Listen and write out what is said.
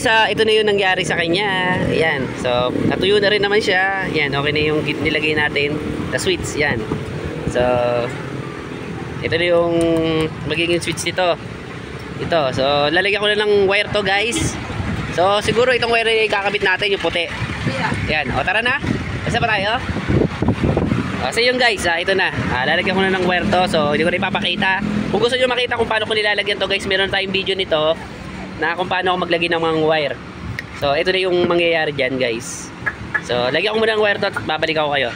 Ito na yung nangyari sa kanya. Ayan. So, natuyo na rin naman siya. Ayan, okay na yung nilagay natin. The switch, yan. So, ito na yung magiging switch nito. Ito. So, lalagyan ko na ng wire to, guys. So, siguro itong wire na ikakabit natin, yung puti. Ayan. O, tara na. Basta pa tayo. So yung guys, ito na. Lalagyan ko na ng wire to. So, hindi ko na ipapakita. Kung gusto nyo makita kung paano ko nilalagyan to, guys, meron tayong video nito na kung paano ako maglagay ng mga wire. So, ito na yung mangyayari dyan, guys. So, lagyan ko muna ng wire to at babalik ako kayo.